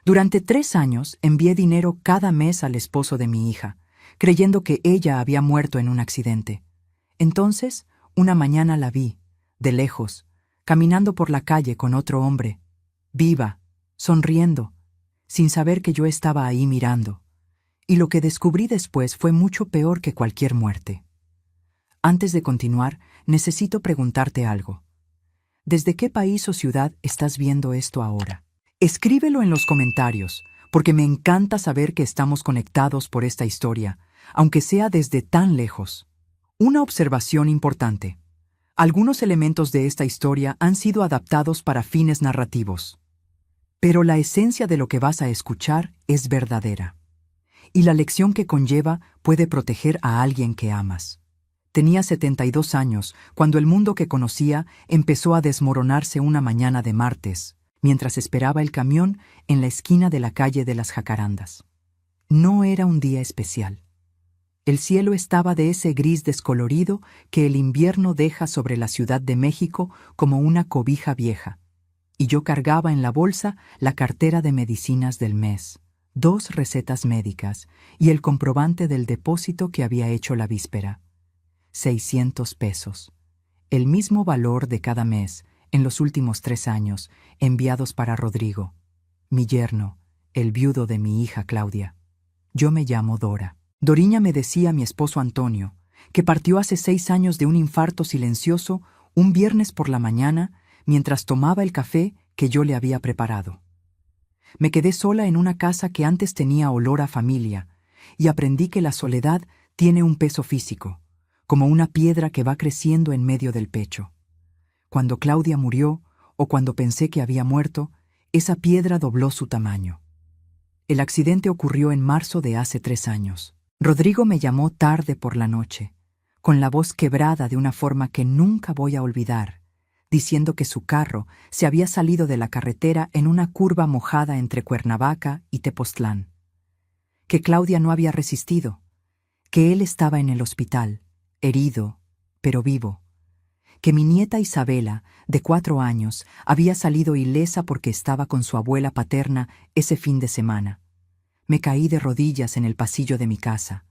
Durante 3 años envié dinero cada mes al esposo de mi hija, creyendo que ella había muerto en un accidente. Entonces, una mañana la vi, de lejos, caminando por la calle con otro hombre, viva, sonriendo, sin saber que yo estaba ahí mirando. Y lo que descubrí después fue mucho peor que cualquier muerte. Antes de continuar, necesito preguntarte algo. ¿Desde qué país o ciudad estás viendo esto ahora? Escríbelo en los comentarios, porque me encanta saber que estamos conectados por esta historia, aunque sea desde tan lejos. Una observación importante. Algunos elementos de esta historia han sido adaptados para fines narrativos. Pero la esencia de lo que vas a escuchar es verdadera. Y la lección que conlleva puede proteger a alguien que amas. Tenía 72 años cuando el mundo que conocía empezó a desmoronarse una mañana de martes, mientras esperaba el camión en la esquina de la calle de las Jacarandas. No era un día especial. El cielo estaba de ese gris descolorido que el invierno deja sobre la Ciudad de México como una cobija vieja, y yo cargaba en la bolsa la cartera de medicinas del mes, 2 recetas médicas y el comprobante del depósito que había hecho la víspera. 600 pesos, el mismo valor de cada mes en los últimos 3 años, enviados para Rodrigo, mi yerno, el viudo de mi hija Claudia. Yo me llamo Dora. Doriña me decía mi esposo Antonio, que partió hace 6 años de un infarto silencioso un viernes por la mañana mientras tomaba el café que yo le había preparado. Me quedé sola en una casa que antes tenía olor a familia y aprendí que la soledad tiene un peso físico, como una piedra que va creciendo en medio del pecho. Cuando Claudia murió, o cuando pensé que había muerto, esa piedra dobló su tamaño. El accidente ocurrió en marzo de hace 3 años. Rodrigo me llamó tarde por la noche, con la voz quebrada de una forma que nunca voy a olvidar, diciendo que su carro se había salido de la carretera en una curva mojada entre Cuernavaca y Tepoztlán, que Claudia no había resistido, que él estaba en el hospital, herido, pero vivo, que mi nieta Isabela, de 4 años, había salido ilesa porque estaba con su abuela paterna ese fin de semana. Me caí de rodillas en el pasillo de mi casa.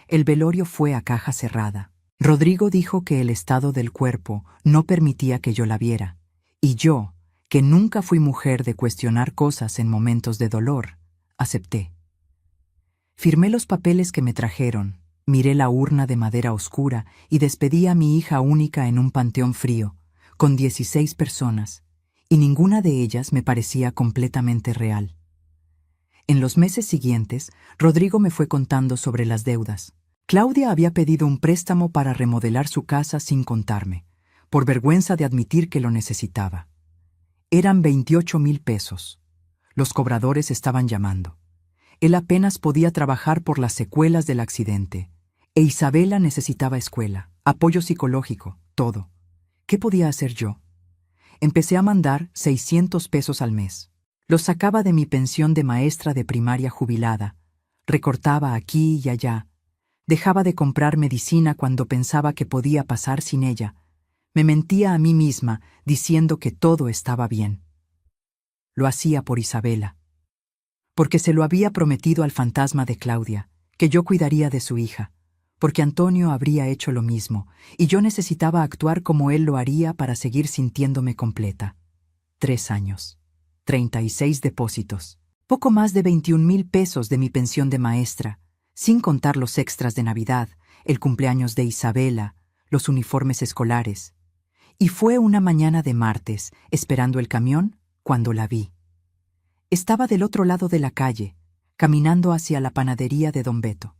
El velorio fue a caja cerrada. Rodrigo dijo que el estado del cuerpo no permitía que yo la viera, y yo, que nunca fui mujer de cuestionar cosas en momentos de dolor, acepté. Firmé los papeles que me trajeron, miré la urna de madera oscura y despedí a mi hija única en un panteón frío, con 16 personas, y ninguna de ellas me parecía completamente real. En los meses siguientes, Rodrigo me fue contando sobre las deudas. Claudia había pedido un préstamo para remodelar su casa sin contarme, por vergüenza de admitir que lo necesitaba. Eran 28,000 pesos. Los cobradores estaban llamando. Él apenas podía trabajar por las secuelas del accidente, e Isabela necesitaba escuela, apoyo psicológico, todo. ¿Qué podía hacer yo? Empecé a mandar 600 pesos al mes. Los sacaba de mi pensión de maestra de primaria jubilada, recortaba aquí y allá, dejaba de comprar medicina cuando pensaba que podía pasar sin ella, me mentía a mí misma diciendo que todo estaba bien. Lo hacía por Isabela, porque se lo había prometido al fantasma de Claudia, que yo cuidaría de su hija, porque Antonio habría hecho lo mismo, y yo necesitaba actuar como él lo haría para seguir sintiéndome completa. 3 años. 36 depósitos, poco más de 21,000 pesos de mi pensión de maestra, sin contar los extras de Navidad, el cumpleaños de Isabela, los uniformes escolares. Y fue una mañana de martes, esperando el camión, cuando la vi. Estaba del otro lado de la calle, caminando hacia la panadería de Don Beto.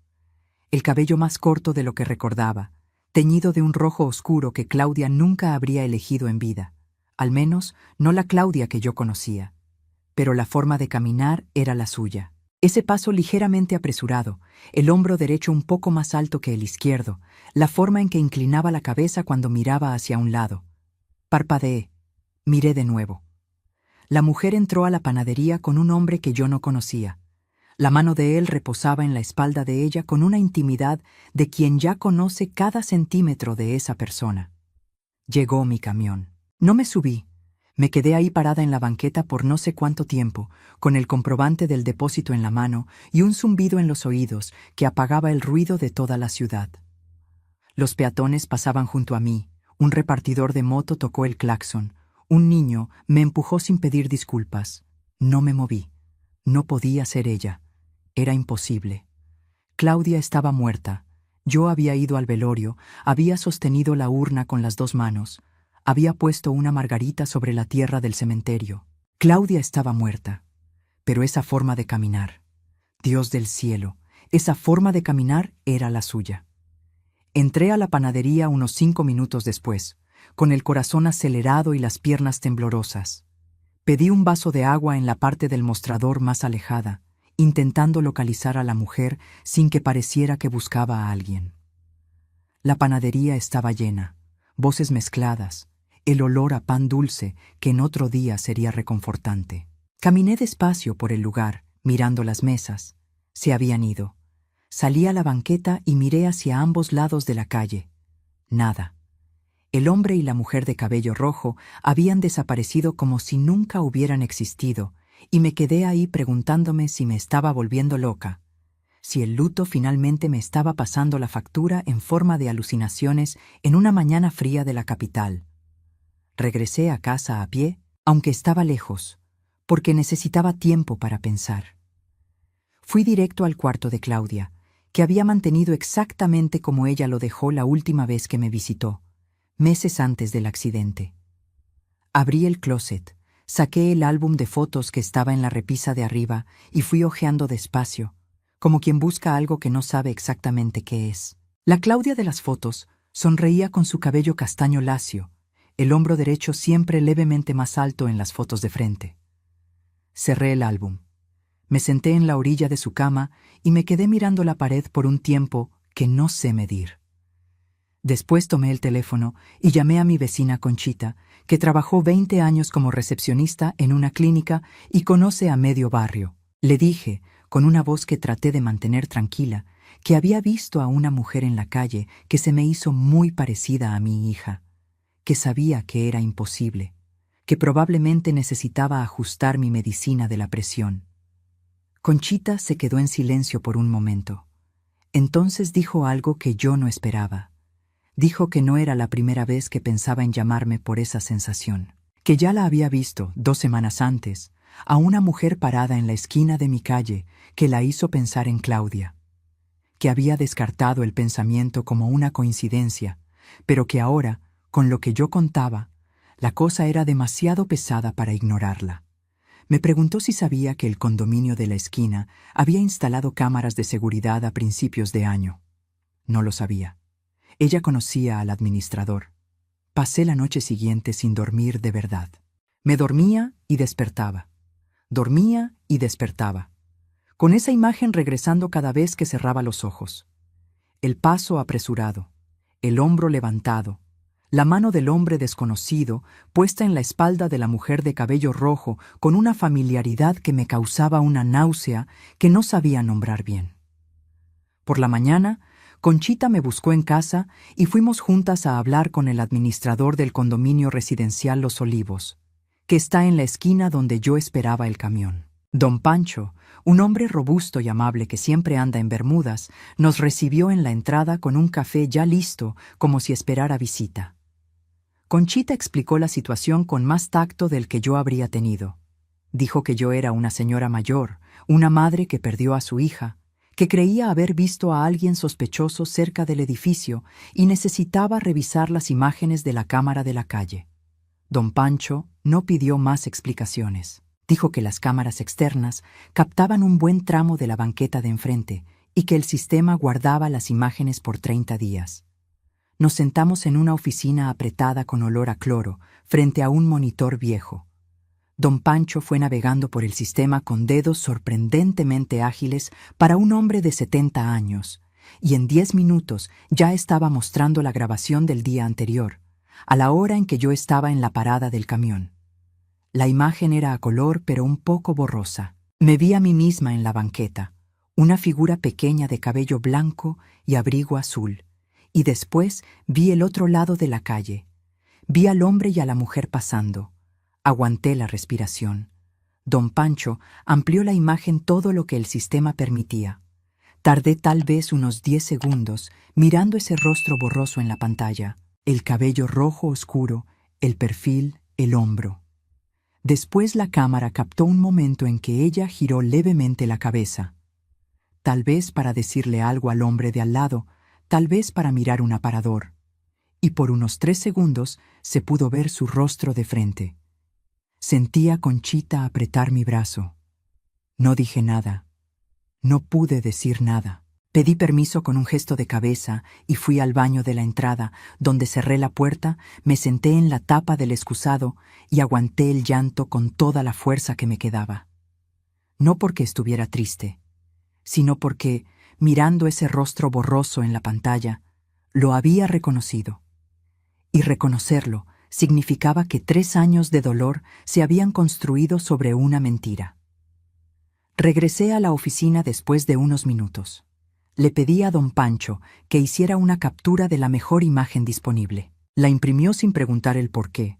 El cabello más corto de lo que recordaba, teñido de un rojo oscuro que Claudia nunca habría elegido en vida. Al menos no la Claudia que yo conocía. Pero la forma de caminar era la suya. Ese paso ligeramente apresurado, el hombro derecho un poco más alto que el izquierdo, la forma en que inclinaba la cabeza cuando miraba hacia un lado. Parpadeé. Miré de nuevo. La mujer entró a la panadería con un hombre que yo no conocía. La mano de él reposaba en la espalda de ella con una intimidad de quien ya conoce cada centímetro de esa persona. Llegó mi camión. No me subí. Me quedé ahí parada en la banqueta por no sé cuánto tiempo, con el comprobante del depósito en la mano y un zumbido en los oídos que apagaba el ruido de toda la ciudad. Los peatones pasaban junto a mí, un repartidor de moto tocó el claxon, un niño me empujó sin pedir disculpas. No me moví. No podía ser ella. Era imposible. Claudia estaba muerta. Yo había ido al velorio, había sostenido la urna con las 2 manos, había puesto una margarita sobre la tierra del cementerio. Claudia estaba muerta. Pero esa forma de caminar, Dios del cielo, esa forma de caminar era la suya. Entré a la panadería unos 5 minutos después, con el corazón acelerado y las piernas temblorosas. Pedí un vaso de agua en la parte del mostrador más alejada, intentando localizar a la mujer sin que pareciera que buscaba a alguien. La panadería estaba llena, voces mezcladas, el olor a pan dulce que en otro día sería reconfortante. Caminé despacio por el lugar, mirando las mesas. Se habían ido. Salí a la banqueta y miré hacia ambos lados de la calle. Nada. El hombre y la mujer de cabello rojo habían desaparecido como si nunca hubieran existido, y me quedé ahí preguntándome si me estaba volviendo loca, si el luto finalmente me estaba pasando la factura en forma de alucinaciones en una mañana fría de la capital. Regresé a casa a pie, aunque estaba lejos, porque necesitaba tiempo para pensar. Fui directo al cuarto de Claudia, que había mantenido exactamente como ella lo dejó la última vez que me visitó, meses antes del accidente. Abrí el closet, saqué el álbum de fotos que estaba en la repisa de arriba y fui hojeando despacio, como quien busca algo que no sabe exactamente qué es. La Claudia de las fotos sonreía con su cabello castaño lacio, el hombro derecho siempre levemente más alto en las fotos de frente. Cerré el álbum. Me senté en la orilla de su cama y me quedé mirando la pared por un tiempo que no sé medir. Después tomé el teléfono y llamé a mi vecina Conchita, que trabajó 20 años como recepcionista en una clínica y conoce a medio barrio. Le dije, con una voz que traté de mantener tranquila, que había visto a una mujer en la calle que se me hizo muy parecida a mi hija, que sabía que era imposible, que probablemente necesitaba ajustar mi medicina de la presión. Conchita se quedó en silencio por un momento. Entonces dijo algo que yo no esperaba. Dijo que no era la primera vez que pensaba en llamarme por esa sensación, que ya la había visto 2 semanas antes, a una mujer parada en la esquina de mi calle que la hizo pensar en Claudia, que había descartado el pensamiento como una coincidencia, pero que ahora, con lo que yo contaba, la cosa era demasiado pesada para ignorarla. Me preguntó si sabía que el condominio de la esquina había instalado cámaras de seguridad a principios de año. No lo sabía. Ella conocía al administrador. Pasé la noche siguiente sin dormir de verdad. Me dormía y despertaba. Dormía y despertaba, con esa imagen regresando cada vez que cerraba los ojos. El paso apresurado, el hombro levantado, la mano del hombre desconocido puesta en la espalda de la mujer de cabello rojo con una familiaridad que me causaba una náusea que no sabía nombrar bien. Por la mañana, Conchita me buscó en casa y fuimos juntas a hablar con el administrador del condominio residencial Los Olivos, que está en la esquina donde yo esperaba el camión. Don Pancho, un hombre robusto y amable que siempre anda en bermudas, nos recibió en la entrada con un café ya listo, como si esperara visita. Conchita explicó la situación con más tacto del que yo habría tenido. Dijo que yo era una señora mayor, una madre que perdió a su hija, que creía haber visto a alguien sospechoso cerca del edificio y necesitaba revisar las imágenes de la cámara de la calle. Don Pancho no pidió más explicaciones. Dijo que las cámaras externas captaban un buen tramo de la banqueta de enfrente y que el sistema guardaba las imágenes por 30 días. Nos sentamos en una oficina apretada con olor a cloro, frente a un monitor viejo. Don Pancho fue navegando por el sistema con dedos sorprendentemente ágiles para un hombre de 70 años, y en 10 minutos ya estaba mostrando la grabación del día anterior, a la hora en que yo estaba en la parada del camión. La imagen era a color pero un poco borrosa. Me vi a mí misma en la banqueta, una figura pequeña de cabello blanco y abrigo azul, y después vi el otro lado de la calle. Vi al hombre y a la mujer pasando. Aguanté la respiración. Don Pancho amplió la imagen todo lo que el sistema permitía. Tardé tal vez unos 10 segundos mirando ese rostro borroso en la pantalla, el cabello rojo oscuro, el perfil, el hombro. Después la cámara captó un momento en que ella giró levemente la cabeza. Tal vez para decirle algo al hombre de al lado, tal vez para mirar un aparador. Y por unos 3 segundos se pudo ver su rostro de frente. Sentí a Conchita apretar mi brazo. No dije nada. No pude decir nada. Pedí permiso con un gesto de cabeza y fui al baño de la entrada, donde cerré la puerta, me senté en la tapa del excusado y aguanté el llanto con toda la fuerza que me quedaba. No porque estuviera triste, sino porque, mirando ese rostro borroso en la pantalla, lo había reconocido. Y reconocerlo significaba que 3 años de dolor se habían construido sobre una mentira. Regresé a la oficina después de unos minutos. Le pedí a don Pancho que hiciera una captura de la mejor imagen disponible. La imprimió sin preguntar el por qué.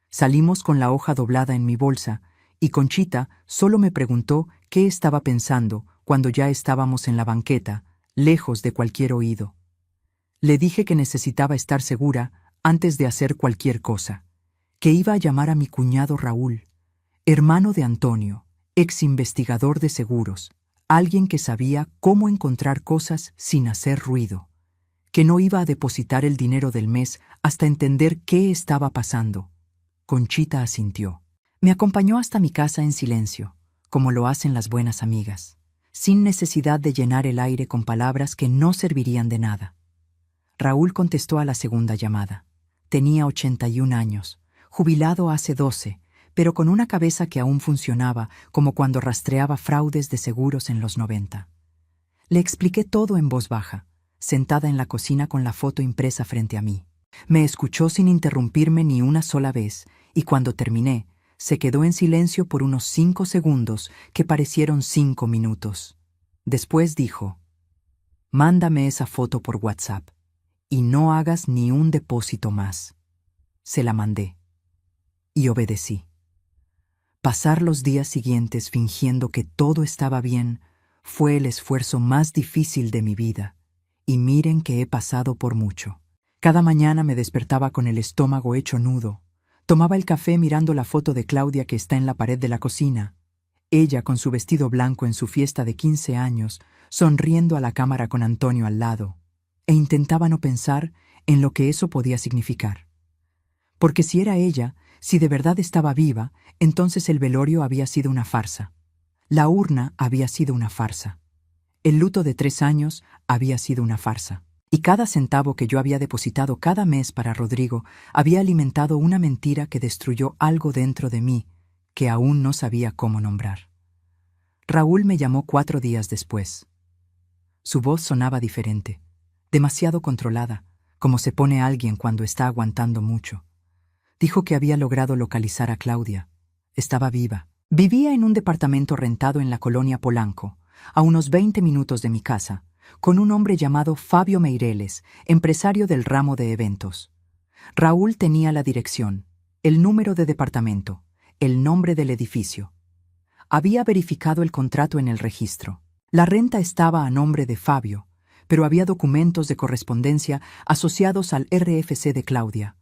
Salimos con la hoja doblada en mi bolsa y Conchita solo me preguntó qué estaba pensando cuando ya estábamos en la banqueta, lejos de cualquier oído. Le dije que necesitaba estar segura antes de hacer cualquier cosa, que iba a llamar a mi cuñado Raúl, hermano de Antonio, ex investigador de seguros, alguien que sabía cómo encontrar cosas sin hacer ruido, que no iba a depositar el dinero del mes hasta entender qué estaba pasando. Conchita asintió. Me acompañó hasta mi casa en silencio, como lo hacen las buenas amigas, sin necesidad de llenar el aire con palabras que no servirían de nada. Raúl contestó a la segunda llamada. Tenía 81 años, jubilado hace 12, pero con una cabeza que aún funcionaba como cuando rastreaba fraudes de seguros en los 90. Le expliqué todo en voz baja, sentada en la cocina con la foto impresa frente a mí. Me escuchó sin interrumpirme ni una sola vez, y cuando terminé, se quedó en silencio por unos 5 segundos que parecieron 5 minutos. Después dijo: «Mándame esa foto por WhatsApp y no hagas ni un depósito más». Se la mandé. Y obedecí. Pasar los días siguientes fingiendo que todo estaba bien fue el esfuerzo más difícil de mi vida, y miren que he pasado por mucho. Cada mañana me despertaba con el estómago hecho nudo. Tomaba el café mirando la foto de Claudia que está en la pared de la cocina. Ella con su vestido blanco en su fiesta de 15 años, sonriendo a la cámara con Antonio al lado. E intentaba no pensar en lo que eso podía significar. Porque si era ella, si de verdad estaba viva, entonces el velorio había sido una farsa. La urna había sido una farsa. El luto de 3 años había sido una farsa. Y cada centavo que yo había depositado cada mes para Rodrigo había alimentado una mentira que destruyó algo dentro de mí que aún no sabía cómo nombrar. Raúl me llamó 4 días después. Su voz sonaba diferente, demasiado controlada, como se pone alguien cuando está aguantando mucho. Dijo que había logrado localizar a Claudia. Estaba viva. Vivía en un departamento rentado en la colonia Polanco, a unos 20 minutos de mi casa, con un hombre llamado Fabio Meireles, empresario del ramo de eventos. Raúl tenía la dirección, el número de departamento, el nombre del edificio. Había verificado el contrato en el registro. La renta estaba a nombre de Fabio, pero había documentos de correspondencia asociados al RFC de Claudia,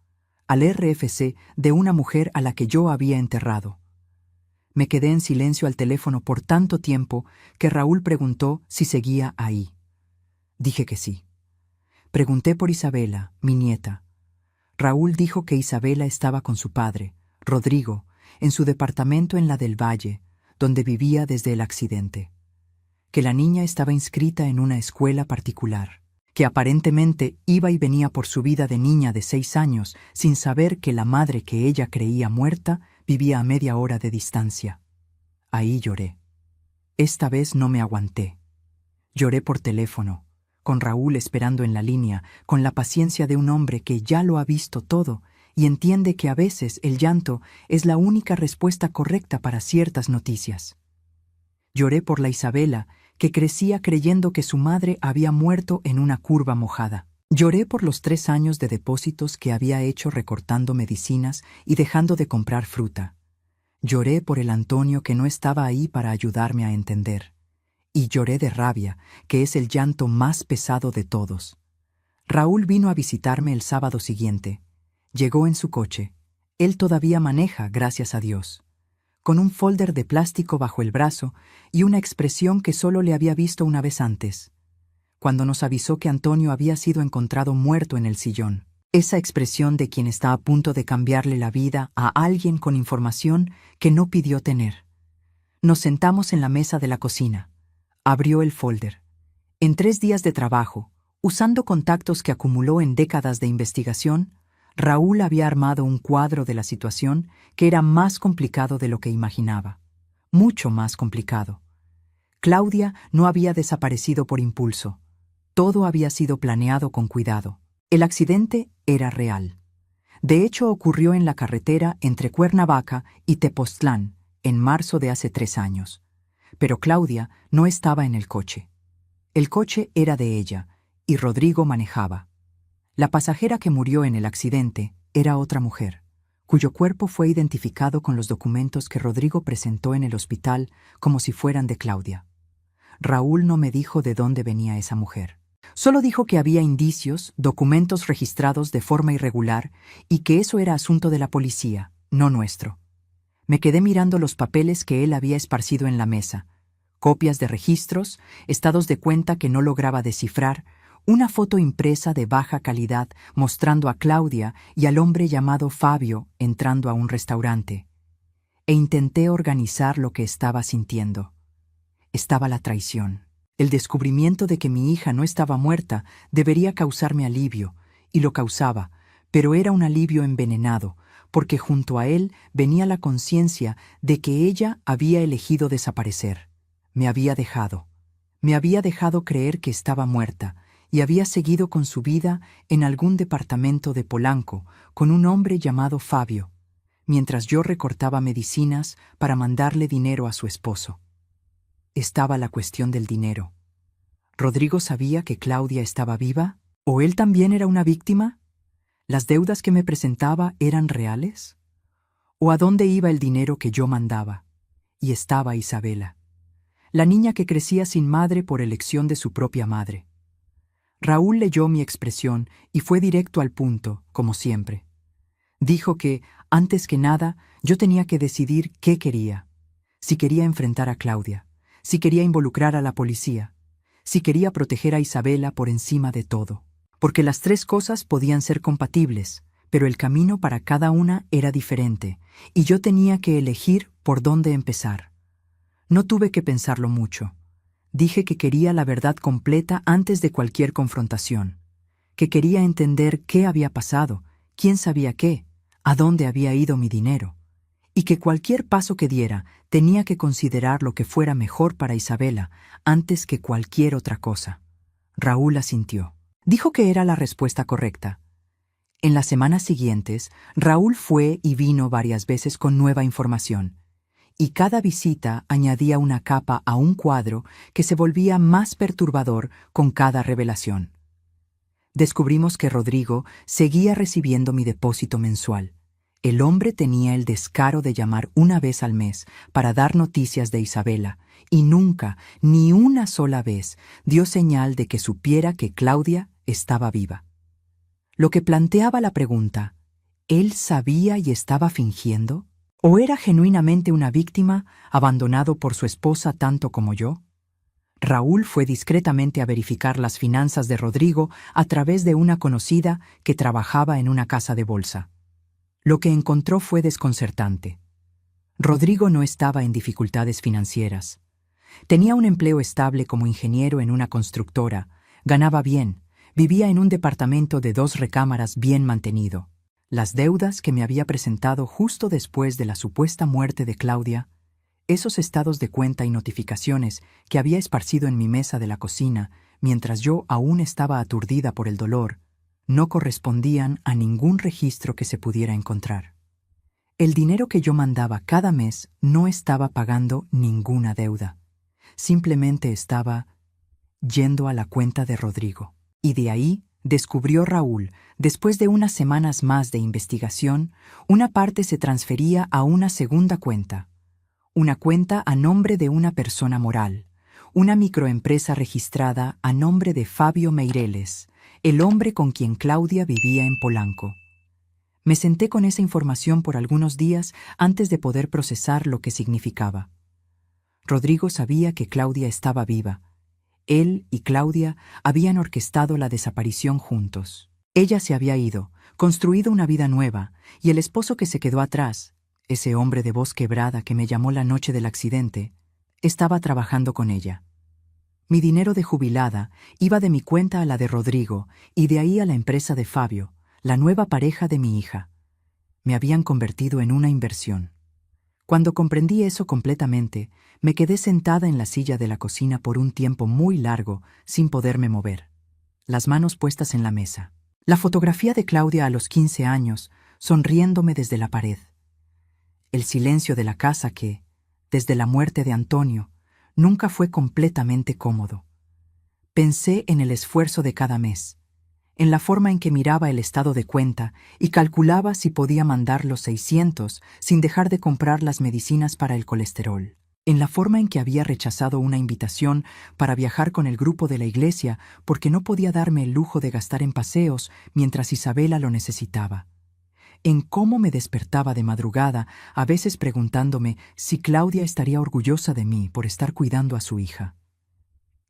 al RFC de una mujer a la que yo había enterrado. Me quedé en silencio al teléfono por tanto tiempo que Raúl preguntó si seguía ahí. Dije que sí. Pregunté por Isabela, mi nieta. Raúl dijo que Isabela estaba con su padre, Rodrigo, en su departamento en la del Valle, donde vivía desde el accidente. Que la niña estaba inscrita en una escuela particular, que aparentemente iba y venía por su vida de niña de 6 años sin saber que la madre que ella creía muerta vivía a media hora de distancia. Ahí lloré. Esta vez no me aguanté. Lloré por teléfono, con Raúl esperando en la línea, con la paciencia de un hombre que ya lo ha visto todo y entiende que a veces el llanto es la única respuesta correcta para ciertas noticias. Lloré por la Isabela, que crecía creyendo que su madre había muerto en una curva mojada. Lloré por los 3 años de depósitos que había hecho recortando medicinas y dejando de comprar fruta, Lloré por el Antonio que no estaba ahí para ayudarme a entender. Y lloré de rabia, que es el llanto más pesado de todos. Raúl vino a visitarme el sábado siguiente. Llegó en su coche. Él todavía maneja, gracias a Dios. Con un folder de plástico bajo el brazo y una expresión que solo le había visto una vez antes, cuando nos avisó que Antonio había sido encontrado muerto en el sillón. Esa expresión de quien está a punto de cambiarle la vida a alguien con información que no pidió tener. Nos sentamos en la mesa de la cocina. Abrió el folder. En 3 días de trabajo, usando contactos que acumuló en décadas de investigación, Raúl había armado un cuadro de la situación que era más complicado de lo que imaginaba. Mucho más complicado. Claudia no había desaparecido por impulso. Todo había sido planeado con cuidado. El accidente era real. De hecho, ocurrió en la carretera entre Cuernavaca y Tepoztlán, en marzo de hace 3 años. Pero Claudia no estaba en el coche. El coche era de ella, y Rodrigo manejaba. La pasajera que murió en el accidente era otra mujer, cuyo cuerpo fue identificado con los documentos que Rodrigo presentó en el hospital como si fueran de Claudia. Raúl no me dijo de dónde venía esa mujer. Solo dijo que había indicios, documentos registrados de forma irregular y que eso era asunto de la policía, no nuestro. Me quedé mirando los papeles que él había esparcido en la mesa. Copias de registros, estados de cuenta que no lograba descifrar, una foto impresa de baja calidad mostrando a Claudia y al hombre llamado Fabio entrando a un restaurante. E intenté organizar lo que estaba sintiendo. Estaba la traición. El descubrimiento de que mi hija no estaba muerta debería causarme alivio, y lo causaba, pero era un alivio envenenado, porque junto a él venía la conciencia de que ella había elegido desaparecer. Me había dejado creer que estaba muerta, y había seguido con su vida en algún departamento de Polanco con un hombre llamado Fabio, mientras yo recortaba medicinas para mandarle dinero a su esposo. Estaba la cuestión del dinero. ¿Rodrigo sabía que Claudia estaba viva? ¿O él también era una víctima? ¿Las deudas que me presentaba eran reales? ¿O a dónde iba el dinero que yo mandaba? Y estaba Isabela, la niña que crecía sin madre por elección de su propia madre. Raúl leyó mi expresión y fue directo al punto, como siempre. Dijo que, antes que nada, yo tenía que decidir qué quería. Si quería enfrentar a Claudia, si quería involucrar a la policía, si quería proteger a Isabela por encima de todo. Porque las 3 cosas podían ser compatibles, pero el camino para cada una era diferente, y yo tenía que elegir por dónde empezar. No tuve que pensarlo mucho. Dije que quería la verdad completa antes de cualquier confrontación, que quería entender qué había pasado, quién sabía qué, a dónde había ido mi dinero, y que cualquier paso que diera tenía que considerar lo que fuera mejor para Isabela antes que cualquier otra cosa. Raúl asintió. Dijo que era la respuesta correcta. En las semanas siguientes, Raúl fue y vino varias veces con nueva información, y cada visita añadía una capa a un cuadro que se volvía más perturbador con cada revelación. Descubrimos que Rodrigo seguía recibiendo mi depósito mensual. El hombre tenía el descaro de llamar una vez al mes para dar noticias de Isabela, y nunca, ni una sola vez, dio señal de que supiera que Claudia estaba viva. Lo que planteaba la pregunta, ¿él sabía y estaba fingiendo? ¿O era genuinamente una víctima, abandonado por su esposa tanto como yo? Raúl fue discretamente a verificar las finanzas de Rodrigo a través de una conocida que trabajaba en una casa de bolsa. Lo que encontró fue desconcertante. Rodrigo no estaba en dificultades financieras. Tenía un empleo estable como ingeniero en una constructora, ganaba bien, vivía en un departamento de 2 recámaras bien mantenido. Las deudas que me había presentado justo después de la supuesta muerte de Claudia, esos estados de cuenta y notificaciones que había esparcido en mi mesa de la cocina mientras yo aún estaba aturdida por el dolor, no correspondían a ningún registro que se pudiera encontrar. El dinero que yo mandaba cada mes no estaba pagando ninguna deuda. Simplemente estaba yendo a la cuenta de Rodrigo. Y de ahí descubrió Raúl, después de unas semanas más de investigación, una parte se transfería a una segunda cuenta. Una cuenta a nombre de una persona moral, una microempresa registrada a nombre de Fabio Meireles, el hombre con quien Claudia vivía en Polanco. Me senté con esa información por algunos días antes de poder procesar lo que significaba. Rodrigo sabía que Claudia estaba viva. Él y Claudia habían orquestado la desaparición juntos. Ella se había ido, construido una vida nueva, y el esposo que se quedó atrás, ese hombre de voz quebrada que me llamó la noche del accidente, estaba trabajando con ella. Mi dinero de jubilada iba de mi cuenta a la de Rodrigo y de ahí a la empresa de Fabio, la nueva pareja de mi hija. Me habían convertido en una inversión. Cuando comprendí eso completamente, me quedé sentada en la silla de la cocina por un tiempo muy largo, sin poderme mover, las manos puestas en la mesa. La fotografía de Claudia a los 15 años, sonriéndome desde la pared. El silencio de la casa que, desde la muerte de Antonio, nunca fue completamente cómodo. Pensé en el esfuerzo de cada mes, en la forma en que miraba el estado de cuenta y calculaba si podía mandar los 600 sin dejar de comprar las medicinas para el colesterol, en la forma en que había rechazado una invitación para viajar con el grupo de la iglesia porque no podía darme el lujo de gastar en paseos mientras Isabela lo necesitaba, en cómo me despertaba de madrugada, a veces preguntándome si Claudia estaría orgullosa de mí por estar cuidando a su hija.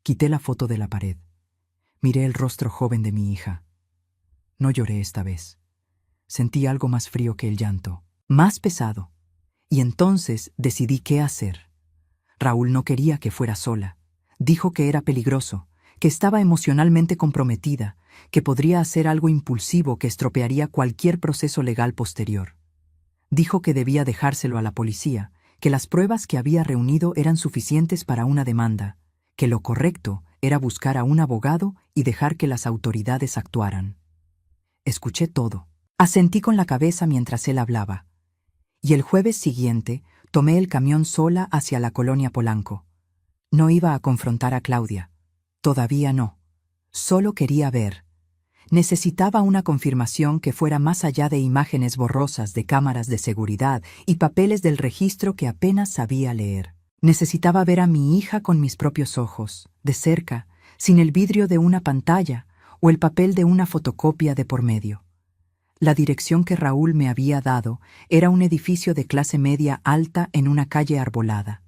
Quité la foto de la pared. Miré el rostro joven de mi hija. No lloré esta vez. Sentí algo más frío que el llanto, más pesado. Y entonces decidí qué hacer. Raúl no quería que fuera sola. Dijo que era peligroso, que estaba emocionalmente comprometida, que podría hacer algo impulsivo que estropearía cualquier proceso legal posterior. Dijo que debía dejárselo a la policía, que las pruebas que había reunido eran suficientes para una demanda, que lo correcto era buscar a un abogado y dejar que las autoridades actuaran. Escuché todo. Asentí con la cabeza mientras él hablaba. Y el jueves siguiente tomé el camión sola hacia la colonia Polanco. No iba a confrontar a Claudia. Todavía no. Solo quería ver. Necesitaba una confirmación que fuera más allá de imágenes borrosas de cámaras de seguridad y papeles del registro que apenas sabía leer. Necesitaba ver a mi hija con mis propios ojos, de cerca, sin el vidrio de una pantalla o el papel de una fotocopia de por medio. La dirección que Raúl me había dado era un edificio de clase media alta en una calle arbolada.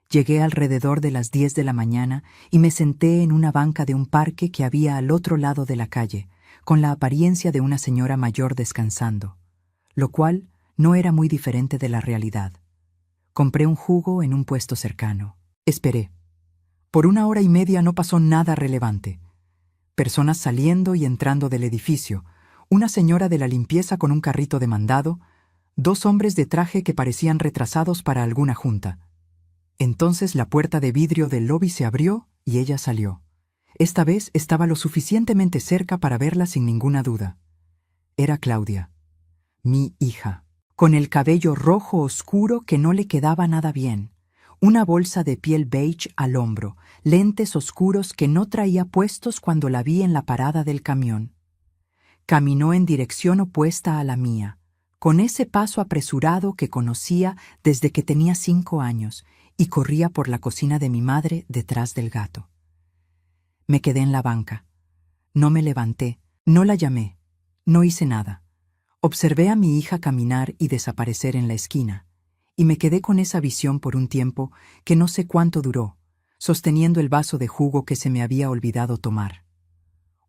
Llegué alrededor de las 10 de la mañana y me senté en una banca de un parque que había al otro lado de la calle, con la apariencia de una señora mayor descansando, lo cual no era muy diferente de la realidad. Compré un jugo en un puesto cercano. Esperé. Por 1 hora y media no pasó nada relevante. Personas saliendo y entrando del edificio, una señora de la limpieza con un carrito de mandado, 2 hombres de traje que parecían retrasados para alguna junta. Entonces la puerta de vidrio del lobby se abrió y ella salió. Esta vez estaba lo suficientemente cerca para verla sin ninguna duda. Era Claudia, mi hija, con el cabello rojo oscuro que no le quedaba nada bien, una bolsa de piel beige al hombro, lentes oscuros que no traía puestos cuando la vi en la parada del camión. Caminó en dirección opuesta a la mía, con ese paso apresurado que conocía desde que tenía 5 años, y corría por la cocina de mi madre detrás del gato. Me quedé en la banca. No me levanté, no la llamé, no hice nada. Observé a mi hija caminar y desaparecer en la esquina, y me quedé con esa visión por un tiempo que no sé cuánto duró, sosteniendo el vaso de jugo que se me había olvidado tomar.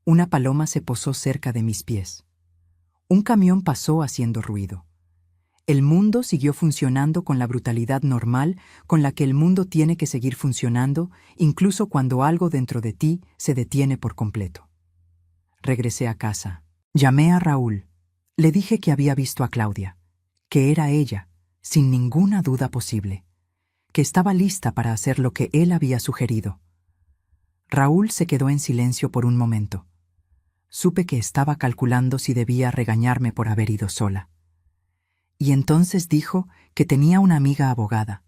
Una paloma se posó cerca de mis pies. Un camión pasó haciendo ruido. El mundo siguió funcionando con la brutalidad normal con la que el mundo tiene que seguir funcionando, incluso cuando algo dentro de ti se detiene por completo. Regresé a casa. Llamé a Raúl. Le dije que había visto a Claudia, que era ella, sin ninguna duda posible, que estaba lista para hacer lo que él había sugerido. Raúl se quedó en silencio por un momento. Supe que estaba calculando si debía regañarme por haber ido sola. Y entonces dijo que tenía una amiga abogada,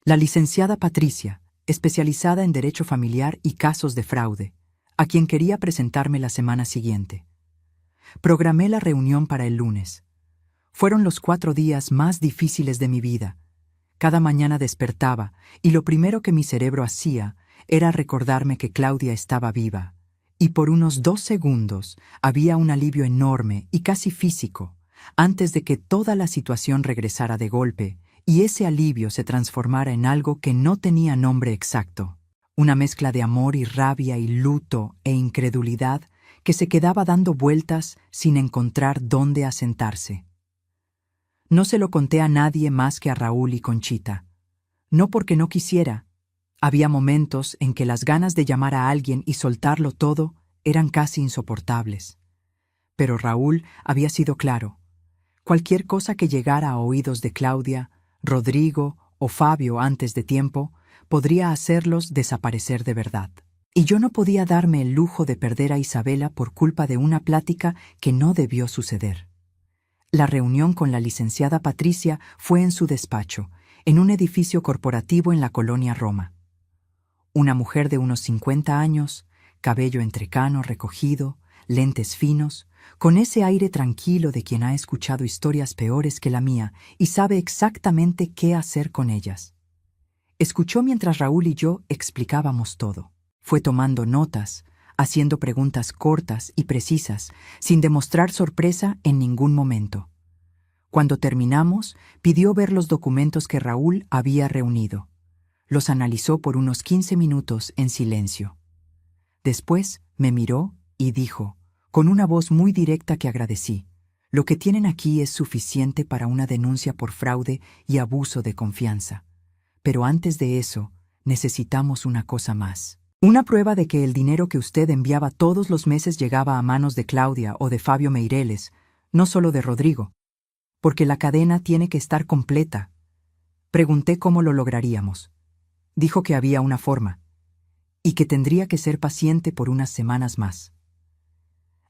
la licenciada Patricia, especializada en derecho familiar y casos de fraude, a quien quería presentarme la semana siguiente. Programé la reunión para el lunes. Fueron los 4 días más difíciles de mi vida. Cada mañana despertaba y lo primero que mi cerebro hacía era recordarme que Claudia estaba viva. Y por unos 2 segundos había un alivio enorme y casi físico, antes de que toda la situación regresara de golpe y ese alivio se transformara en algo que no tenía nombre exacto. Una mezcla de amor y rabia y luto e incredulidad que se quedaba dando vueltas sin encontrar dónde asentarse. No se lo conté a nadie más que a Raúl y Conchita. No porque no quisiera. Había momentos en que las ganas de llamar a alguien y soltarlo todo eran casi insoportables. Pero Raúl había sido claro. Cualquier cosa que llegara a oídos de Claudia, Rodrigo o Fabio antes de tiempo podría hacerlos desaparecer de verdad. Y yo no podía darme el lujo de perder a Isabela por culpa de una plática que no debió suceder. La reunión con la licenciada Patricia fue en su despacho, en un edificio corporativo en la colonia Roma. Una mujer de unos 50 años, cabello entrecano recogido, lentes finos, con ese aire tranquilo de quien ha escuchado historias peores que la mía y sabe exactamente qué hacer con ellas. Escuchó mientras Raúl y yo explicábamos todo. Fue tomando notas, haciendo preguntas cortas y precisas, sin demostrar sorpresa en ningún momento. Cuando terminamos, pidió ver los documentos que Raúl había reunido. Los analizó por unos 15 minutos en silencio. Después me miró y dijo, con una voz muy directa que agradecí, «Lo que tienen aquí es suficiente para una denuncia por fraude y abuso de confianza. Pero antes de eso, necesitamos una cosa más. Una prueba de que el dinero que usted enviaba todos los meses llegaba a manos de Claudia o de Fabio Meireles, no solo de Rodrigo. Porque la cadena tiene que estar completa». Pregunté cómo lo lograríamos. Dijo que había una forma, y que tendría que ser paciente por unas semanas más.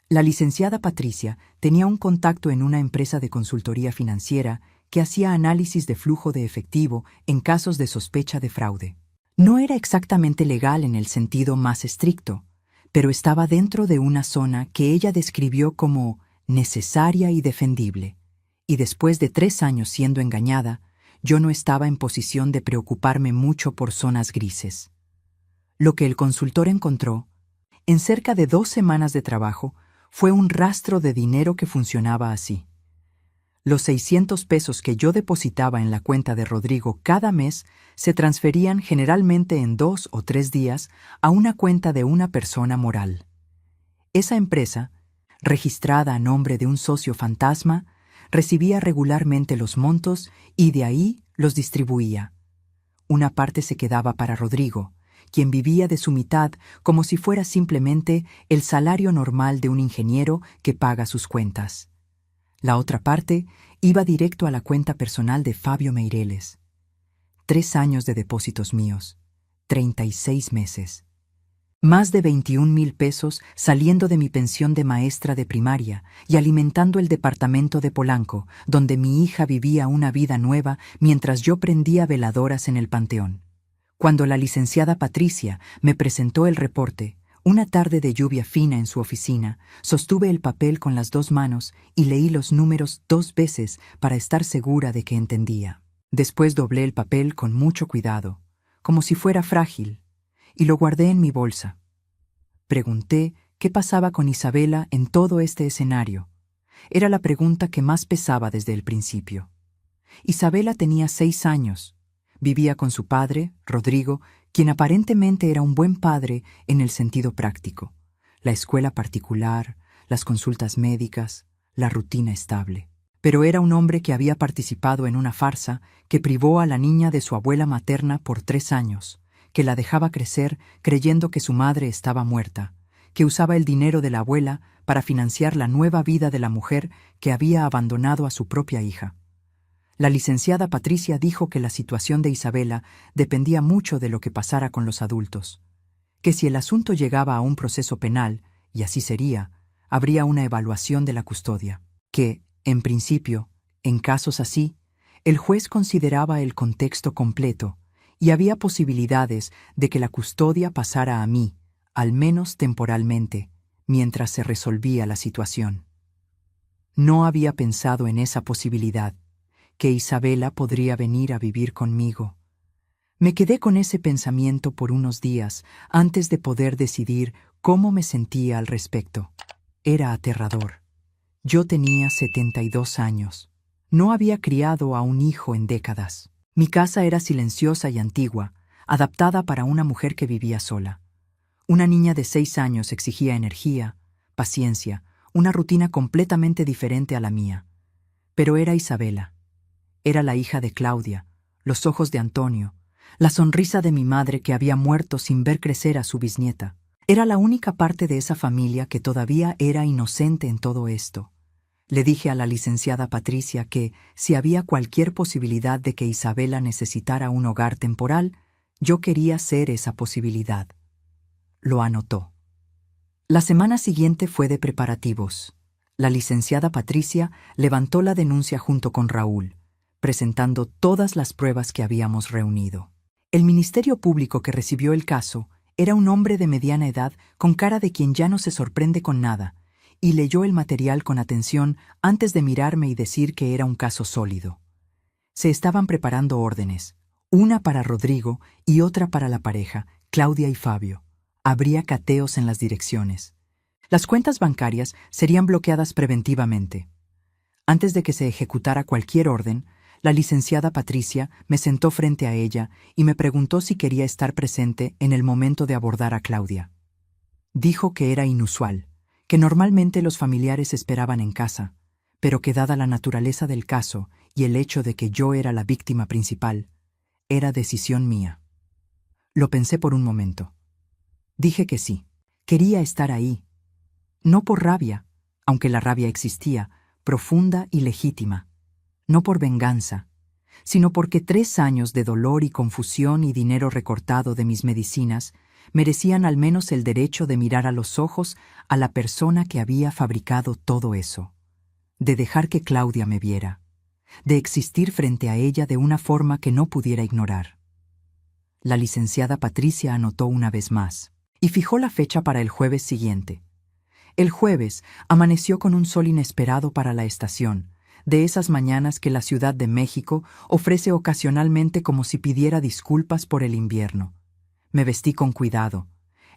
La licenciada Patricia tenía un contacto en una empresa de consultoría financiera que hacía análisis de flujo de efectivo en casos de sospecha de fraude. No era exactamente legal en el sentido más estricto, pero estaba dentro de una zona que ella describió como necesaria y defendible. Y después de 3 años siendo engañada, yo no estaba en posición de preocuparme mucho por zonas grises. Lo que el consultor encontró, en cerca de 2 semanas de trabajo, fue un rastro de dinero que funcionaba así. Los 600 pesos que yo depositaba en la cuenta de Rodrigo cada mes se transferían generalmente en 2 o 3 días a una cuenta de una persona moral. Esa empresa, registrada a nombre de un socio fantasma, recibía regularmente los montos y de ahí los distribuía. Una parte se quedaba para Rodrigo, quien vivía de su mitad como si fuera simplemente el salario normal de un ingeniero que paga sus cuentas. La otra parte iba directo a la cuenta personal de Fabio Meireles. 3 años de depósitos míos, 36 meses. Más de 21,000 pesos saliendo de mi pensión de maestra de primaria y alimentando el departamento de Polanco, donde mi hija vivía una vida nueva mientras yo prendía veladoras en el panteón. Cuando la licenciada Patricia me presentó el reporte, una tarde de lluvia fina en su oficina, sostuve el papel con las 2 manos y leí los números 2 veces para estar segura de que entendía. Después doblé el papel con mucho cuidado, como si fuera frágil, y lo guardé en mi bolsa. Pregunté qué pasaba con Isabela en todo este escenario. Era la pregunta que más pesaba desde el principio. Isabela tenía 6 años. Vivía con su padre, Rodrigo, quien aparentemente era un buen padre en el sentido práctico. La escuela particular, las consultas médicas, la rutina estable. Pero era un hombre que había participado en una farsa que privó a la niña de su abuela materna por 3 años, que la dejaba crecer creyendo que su madre estaba muerta, que usaba el dinero de la abuela para financiar la nueva vida de la mujer que había abandonado a su propia hija. La licenciada Patricia dijo que la situación de Isabela dependía mucho de lo que pasara con los adultos, que si el asunto llegaba a un proceso penal, y así sería, habría una evaluación de la custodia, que, en principio, en casos así, el juez consideraba el contexto completo y había posibilidades de que la custodia pasara a mí, al menos temporalmente, mientras se resolvía la situación. No había pensado en esa posibilidad, que Isabela podría venir a vivir conmigo. Me quedé con ese pensamiento por unos días antes de poder decidir cómo me sentía al respecto. Era aterrador. Yo tenía 72 años. No había criado a un hijo en décadas. Mi casa era silenciosa y antigua, adaptada para una mujer que vivía sola. Una niña de 6 años exigía energía, paciencia, una rutina completamente diferente a la mía. Pero era Isabela. Era la hija de Claudia, los ojos de Antonio, la sonrisa de mi madre que había muerto sin ver crecer a su bisnieta. Era la única parte de esa familia que todavía era inocente en todo esto. Le dije a la licenciada Patricia que, si había cualquier posibilidad de que Isabela necesitara un hogar temporal, yo quería ser esa posibilidad. Lo anotó. La semana siguiente fue de preparativos. La licenciada Patricia levantó la denuncia junto con Raúl, presentando todas las pruebas que habíamos reunido. El Ministerio Público que recibió el caso era un hombre de mediana edad con cara de quien ya no se sorprende con nada, y leyó el material con atención antes de mirarme y decir que era un caso sólido. Se estaban preparando órdenes, una para Rodrigo y otra para la pareja, Claudia y Fabio. Habría cateos en las direcciones. Las cuentas bancarias serían bloqueadas preventivamente. Antes de que se ejecutara cualquier orden, la licenciada Patricia me sentó frente a ella y me preguntó si quería estar presente en el momento de abordar a Claudia. Dijo que era inusual, que normalmente los familiares esperaban en casa, pero que dada la naturaleza del caso y el hecho de que yo era la víctima principal, era decisión mía. Lo pensé por un momento. Dije que sí, quería estar ahí. No por rabia, aunque la rabia existía, profunda y legítima. No por venganza, sino porque 3 años de dolor y confusión y dinero recortado de mis medicinas merecían al menos el derecho de mirar a los ojos a la persona que había fabricado todo eso, de dejar que Claudia me viera, de existir frente a ella de una forma que no pudiera ignorar. La licenciada Patricia anotó una vez más y fijó la fecha para el jueves siguiente. El jueves amaneció con un sol inesperado para la estación, de esas mañanas que la Ciudad de México ofrece ocasionalmente como si pidiera disculpas por el invierno. Me vestí con cuidado.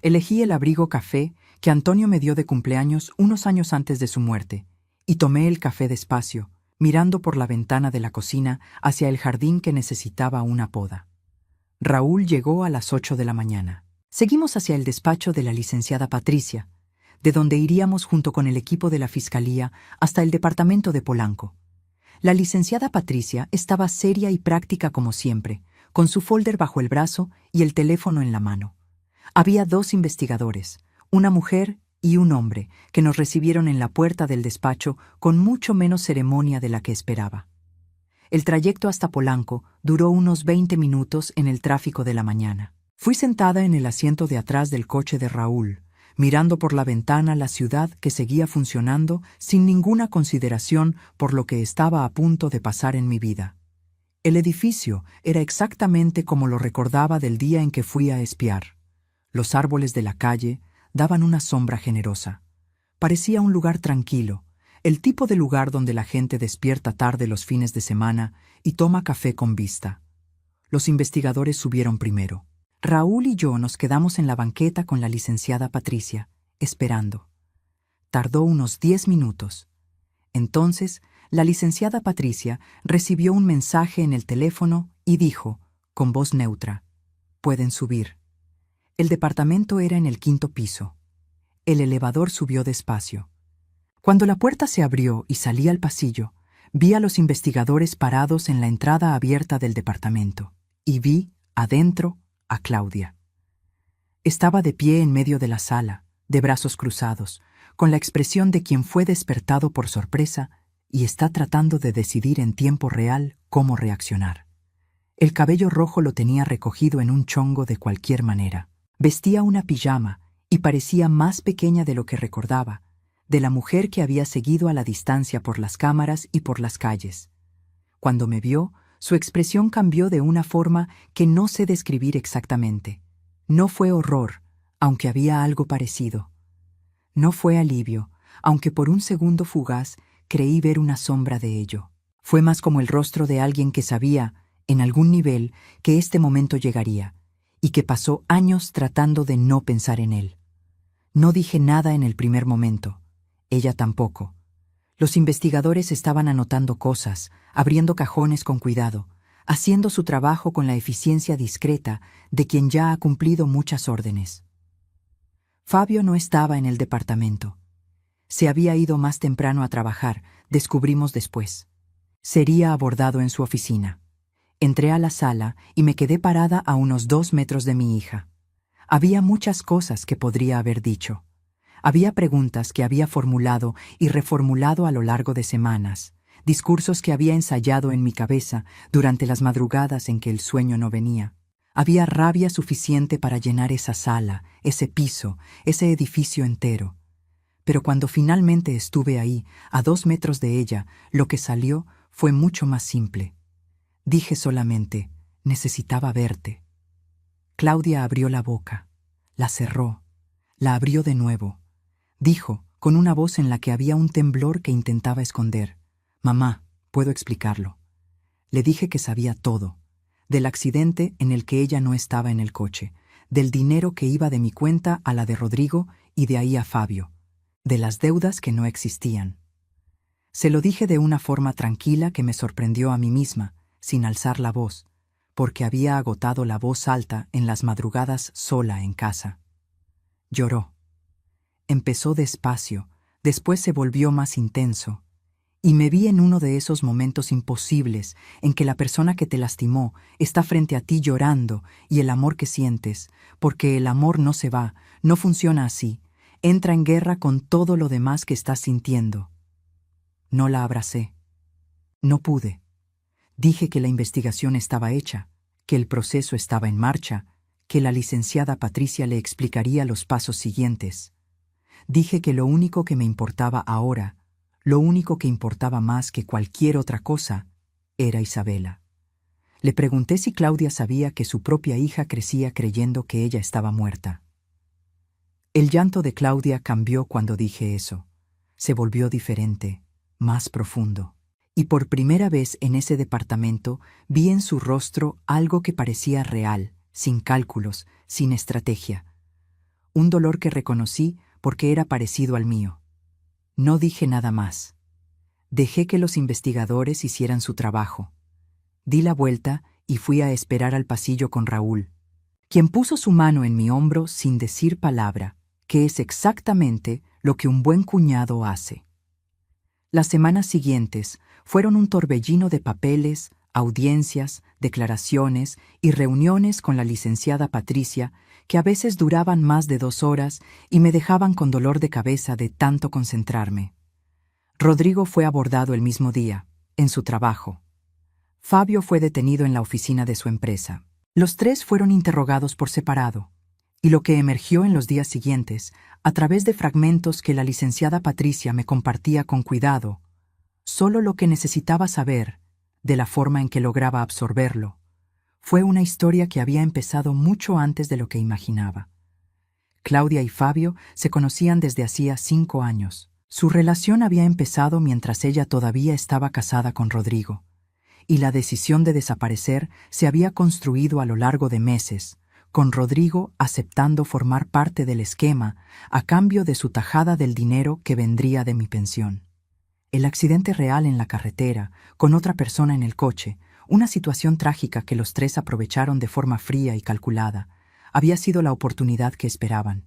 Elegí el abrigo café que Antonio me dio de cumpleaños unos años antes de su muerte, y tomé el café despacio, mirando por la ventana de la cocina hacia el jardín que necesitaba una poda. Raúl llegó a las 8 de la mañana. Seguimos hacia el despacho de la licenciada Patricia, de donde iríamos junto con el equipo de la Fiscalía hasta el departamento de Polanco. La licenciada Patricia estaba seria y práctica como siempre, con su folder bajo el brazo y el teléfono en la mano. Había 2 investigadores, una mujer y un hombre, que nos recibieron en la puerta del despacho con mucho menos ceremonia de la que esperaba. El trayecto hasta Polanco duró unos 20 minutos en el tráfico de la mañana. Fui sentada en el asiento de atrás del coche de Raúl, mirando por la ventana la ciudad que seguía funcionando sin ninguna consideración por lo que estaba a punto de pasar en mi vida. El edificio era exactamente como lo recordaba del día en que fui a espiar. Los árboles de la calle daban una sombra generosa. Parecía un lugar tranquilo, el tipo de lugar donde la gente despierta tarde los fines de semana y toma café con vista. Los investigadores subieron primero. Raúl y yo nos quedamos en la banqueta con la licenciada Patricia, esperando. Tardó unos 10 minutos. Entonces, la licenciada Patricia recibió un mensaje en el teléfono y dijo, con voz neutra, «Pueden subir». El departamento era en el 5º piso. El elevador subió despacio. Cuando la puerta se abrió y salí al pasillo, vi a los investigadores parados en la entrada abierta del departamento y vi, adentro, a Claudia. Estaba de pie en medio de la sala, de brazos cruzados, con la expresión de quien fue despertado por sorpresa y está tratando de decidir en tiempo real cómo reaccionar. El cabello rojo lo tenía recogido en un chongo de cualquier manera. Vestía una pijama y parecía más pequeña de lo que recordaba, de la mujer que había seguido a la distancia por las cámaras y por las calles. Cuando me vio, su expresión cambió de una forma que no sé describir exactamente. No fue horror, aunque había algo parecido. No fue alivio, aunque por un segundo fugaz creí ver una sombra de ello. Fue más como el rostro de alguien que sabía, en algún nivel, que este momento llegaría, y que pasó años tratando de no pensar en él. No dije nada en el primer momento, ella tampoco. Los investigadores estaban anotando cosas, abriendo cajones con cuidado, haciendo su trabajo con la eficiencia discreta de quien ya ha cumplido muchas órdenes. Fabio no estaba en el departamento. Se había ido más temprano a trabajar, descubrimos después. Sería abordado en su oficina. Entré a la sala y me quedé parada a unos 2 metros de mi hija. Había muchas cosas que podría haber dicho. Había preguntas que había formulado y reformulado a lo largo de semanas, discursos que había ensayado en mi cabeza durante las madrugadas en que el sueño no venía. Había rabia suficiente para llenar esa sala, ese piso, ese edificio entero. Pero cuando finalmente estuve ahí, a 2 metros de ella, lo que salió fue mucho más simple. Dije solamente, necesitaba verte. Claudia abrió la boca, la cerró, la abrió de nuevo. Dijo, con una voz en la que había un temblor que intentaba esconder, «Mamá, puedo explicarlo». Le dije que sabía todo, del accidente en el que ella no estaba en el coche, del dinero que iba de mi cuenta a la de Rodrigo y de ahí a Fabio, de las deudas que no existían. Se lo dije de una forma tranquila que me sorprendió a mí misma, sin alzar la voz, porque había agotado la voz alta en las madrugadas sola en casa. Lloró. Empezó despacio, después se volvió más intenso, y me vi en uno de esos momentos imposibles en que la persona que te lastimó está frente a ti llorando y el amor que sientes, porque el amor no se va, no funciona así, entra en guerra con todo lo demás que estás sintiendo. No la abracé. No pude. Dije que la investigación estaba hecha, que el proceso estaba en marcha, que la licenciada Patricia le explicaría los pasos siguientes. Dije que lo único que me importaba ahora, lo único que importaba más que cualquier otra cosa, era Isabela. Le pregunté si Claudia sabía que su propia hija crecía creyendo que ella estaba muerta. El llanto de Claudia cambió cuando dije eso. Se volvió diferente, más profundo. Y por primera vez en ese departamento vi en su rostro algo que parecía real, sin cálculos, sin estrategia. Un dolor que reconocí porque era parecido al mío. No dije nada más. Dejé que los investigadores hicieran su trabajo. Di la vuelta y fui a esperar al pasillo con Raúl, quien puso su mano en mi hombro sin decir palabra, que es exactamente lo que un buen cuñado hace. Las semanas siguientes fueron un torbellino de papeles, audiencias, declaraciones y reuniones con la licenciada Patricia que a veces duraban más de 2 horas y me dejaban con dolor de cabeza de tanto concentrarme. Rodrigo fue abordado el mismo día, en su trabajo. Fabio fue detenido en la oficina de su empresa. Los 3 fueron interrogados por separado, y lo que emergió en los días siguientes, a través de fragmentos que la licenciada Patricia me compartía con cuidado, solo lo que necesitaba saber, de la forma en que lograba absorberlo, fue una historia que había empezado mucho antes de lo que imaginaba. Claudia y Fabio se conocían desde hacía 5 años. Su relación había empezado mientras ella todavía estaba casada con Rodrigo, y la decisión de desaparecer se había construido a lo largo de meses, con Rodrigo aceptando formar parte del esquema a cambio de su tajada del dinero que vendría de mi pensión. El accidente real en la carretera, con otra persona en el coche, una situación trágica que los 3 aprovecharon de forma fría y calculada, había sido la oportunidad que esperaban.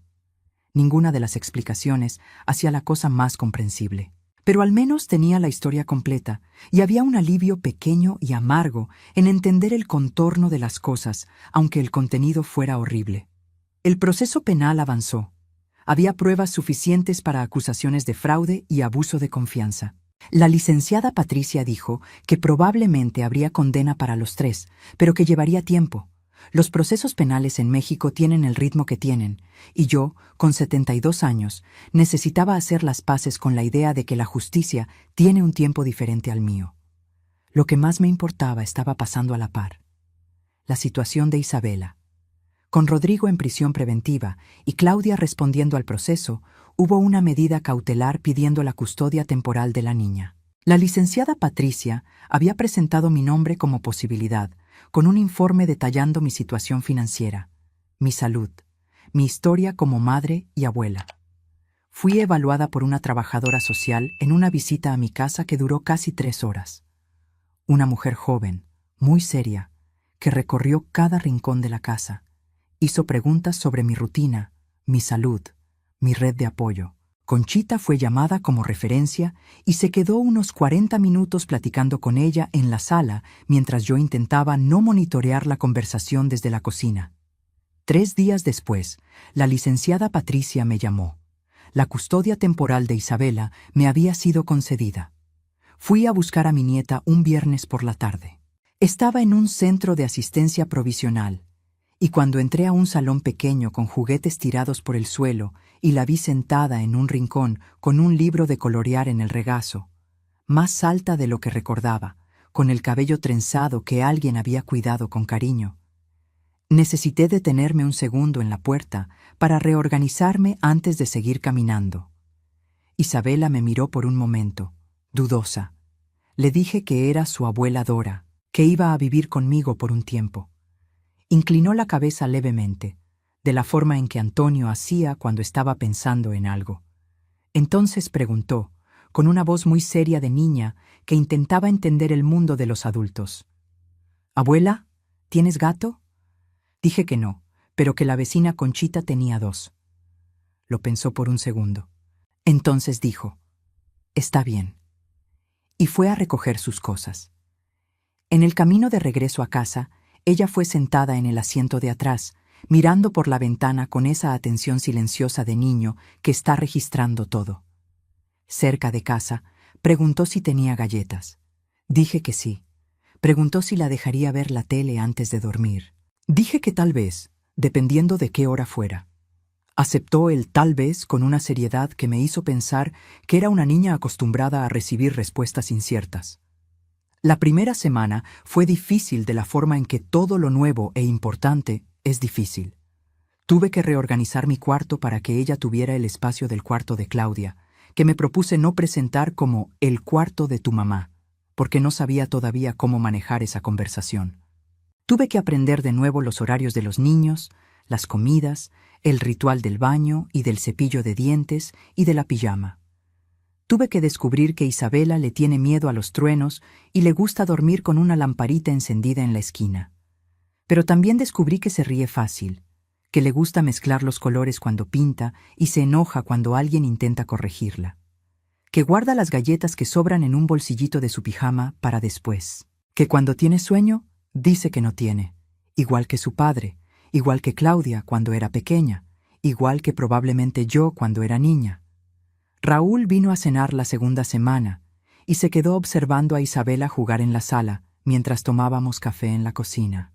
Ninguna de las explicaciones hacía la cosa más comprensible. Pero al menos tenía la historia completa, y había un alivio pequeño y amargo en entender el contorno de las cosas, aunque el contenido fuera horrible. El proceso penal avanzó. Había pruebas suficientes para acusaciones de fraude y abuso de confianza. La licenciada Patricia dijo que probablemente habría condena para los 3, pero que llevaría tiempo. Los procesos penales en México tienen el ritmo que tienen, y yo, con 72 años, necesitaba hacer las paces con la idea de que la justicia tiene un tiempo diferente al mío. Lo que más me importaba estaba pasando a la par. La situación de Isabela. Con Rodrigo en prisión preventiva y Claudia respondiendo al proceso, hubo una medida cautelar pidiendo la custodia temporal de la niña. La licenciada Patricia había presentado mi nombre como posibilidad, con un informe detallando mi situación financiera, mi salud, mi historia como madre y abuela. Fui evaluada por una trabajadora social en una visita a mi casa que duró casi 3 horas. Una mujer joven, muy seria, que recorrió cada rincón de la casa. Hizo preguntas sobre mi rutina, mi salud, mi red de apoyo. Conchita fue llamada como referencia y se quedó unos 40 minutos platicando con ella en la sala mientras yo intentaba no monitorear la conversación desde la cocina. 3 días después, la licenciada Patricia me llamó. La custodia temporal de Isabela me había sido concedida. Fui a buscar a mi nieta un viernes por la tarde. Estaba en un centro de asistencia provisional, y cuando entré a un salón pequeño con juguetes tirados por el suelo y la vi sentada en un rincón con un libro de colorear en el regazo, más alta de lo que recordaba, con el cabello trenzado que alguien había cuidado con cariño. Necesité detenerme un segundo en la puerta para reorganizarme antes de seguir caminando. Isabela me miró por un momento, dudosa. Le dije que era su abuela Dora, que iba a vivir conmigo por un tiempo. Inclinó la cabeza levemente, de la forma en que Antonio hacía cuando estaba pensando en algo. Entonces preguntó, con una voz muy seria de niña que intentaba entender el mundo de los adultos: «Abuela, ¿tienes gato?» Dije que no, pero que la vecina Conchita tenía 2. Lo pensó por un segundo. Entonces dijo: «Está bien». Y fue a recoger sus cosas. En el camino de regreso a casa, ella fue sentada en el asiento de atrás, mirando por la ventana con esa atención silenciosa de niño que está registrando todo. Cerca de casa, preguntó si tenía galletas. Dije que sí. Preguntó si la dejaría ver la tele antes de dormir. Dije que tal vez, dependiendo de qué hora fuera. Aceptó el tal vez con una seriedad que me hizo pensar que era una niña acostumbrada a recibir respuestas inciertas. La primera semana fue difícil de la forma en que todo lo nuevo e importante es difícil. Tuve que reorganizar mi cuarto para que ella tuviera el espacio del cuarto de Claudia, que me propuse no presentar como el cuarto de tu mamá, porque no sabía todavía cómo manejar esa conversación. Tuve que aprender de nuevo los horarios de los niños, las comidas, el ritual del baño y del cepillo de dientes y de la pijama. Tuve que descubrir que Isabela le tiene miedo a los truenos y le gusta dormir con una lamparita encendida en la esquina. Pero también descubrí que se ríe fácil, que le gusta mezclar los colores cuando pinta y se enoja cuando alguien intenta corregirla, que guarda las galletas que sobran en un bolsillito de su pijama para después, que cuando tiene sueño, dice que no tiene, igual que su padre, igual que Claudia cuando era pequeña, igual que probablemente yo cuando era niña. Raúl vino a cenar la segunda semana y se quedó observando a Isabela jugar en la sala mientras tomábamos café en la cocina.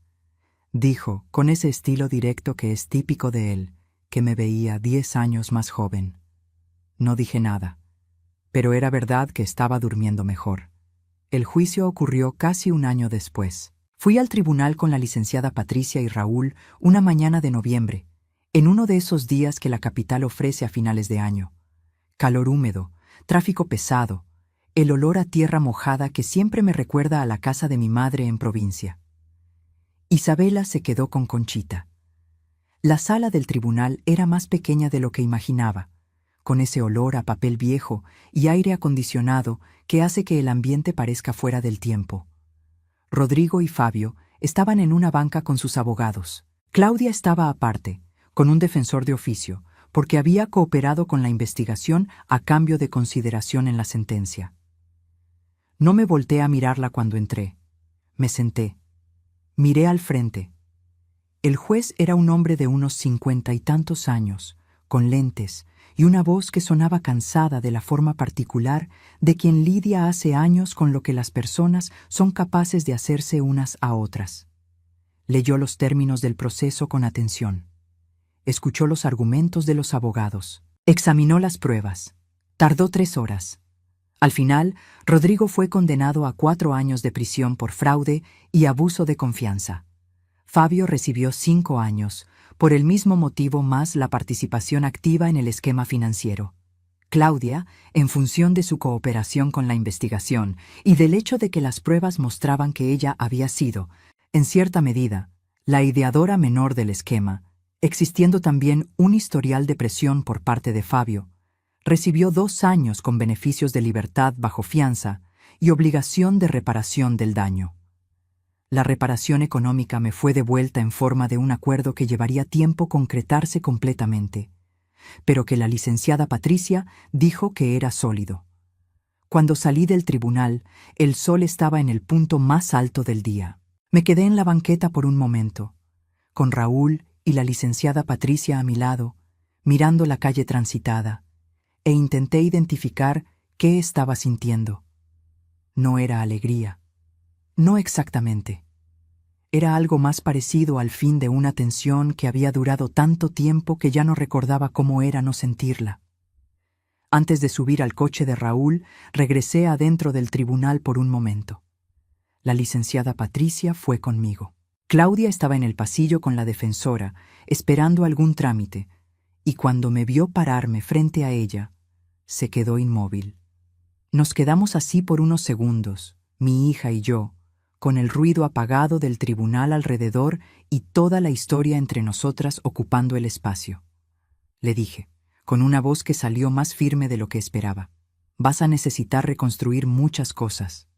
Dijo, con ese estilo directo que es típico de él, que me veía 10 años más joven. No dije nada, pero era verdad que estaba durmiendo mejor. El juicio ocurrió casi un año después. Fui al tribunal con la licenciada Patricia y Raúl una mañana de noviembre, en uno de esos días que la capital ofrece a finales de año. Calor húmedo, tráfico pesado, el olor a tierra mojada que siempre me recuerda a la casa de mi madre en provincia. Isabela se quedó con Conchita. La sala del tribunal era más pequeña de lo que imaginaba, con ese olor a papel viejo y aire acondicionado que hace que el ambiente parezca fuera del tiempo. Rodrigo y Fabio estaban en una banca con sus abogados. Claudia estaba aparte, con un defensor de oficio, porque había cooperado con la investigación a cambio de consideración en la sentencia. No me volteé a mirarla cuando entré. Me senté. Miré al frente. El juez era un hombre de unos 50 y tantos años, con lentes y una voz que sonaba cansada de la forma particular de quien lidia hace años con lo que las personas son capaces de hacerse unas a otras. Leyó los términos del proceso con atención. Escuchó los argumentos de los abogados. Examinó las pruebas. Tardó 3 horas. Al final, Rodrigo fue condenado a 4 años de prisión por fraude y abuso de confianza. Fabio recibió 5 años Por el mismo motivo más la participación activa en el esquema financiero. Claudia, en función de su cooperación con la investigación y del hecho de que las pruebas mostraban que ella había sido, en cierta medida, la ideadora menor del esquema, existiendo también un historial de presión por parte de Fabio, recibió 2 años con beneficios de libertad bajo fianza y obligación de reparación del daño. La reparación económica me fue devuelta en forma de un acuerdo que llevaría tiempo concretarse completamente, pero que la licenciada Patricia dijo que era sólido. Cuando salí del tribunal, el sol estaba en el punto más alto del día. Me quedé en la banqueta por un momento, con Raúl y la licenciada Patricia a mi lado, mirando la calle transitada, e intenté identificar qué estaba sintiendo. No era alegría. No exactamente. Era algo más parecido al fin de una tensión que había durado tanto tiempo que ya no recordaba cómo era no sentirla. Antes de subir al coche de Raúl, regresé adentro del tribunal por un momento. La licenciada Patricia fue conmigo. Claudia estaba en el pasillo con la defensora, esperando algún trámite, y cuando me vio pararme frente a ella, se quedó inmóvil. Nos quedamos así por unos segundos, mi hija y yo, con el ruido apagado del tribunal alrededor y toda la historia entre nosotras ocupando el espacio. Le dije, con una voz que salió más firme de lo que esperaba: vas a necesitar reconstruir muchas cosas.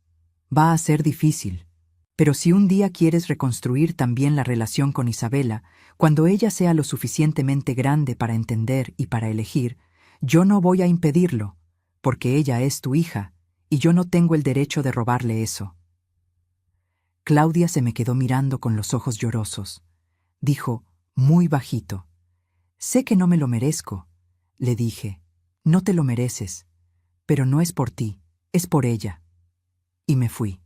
Va a ser difícil, pero si un día quieres reconstruir también la relación con Isabela, cuando ella sea lo suficientemente grande para entender y para elegir, yo no voy a impedirlo, porque ella es tu hija, y yo no tengo el derecho de robarle eso. Claudia se me quedó mirando con los ojos llorosos. Dijo, muy bajito: sé que no me lo merezco. Le dije, no te lo mereces, pero no es por ti, es por ella. Y me fui.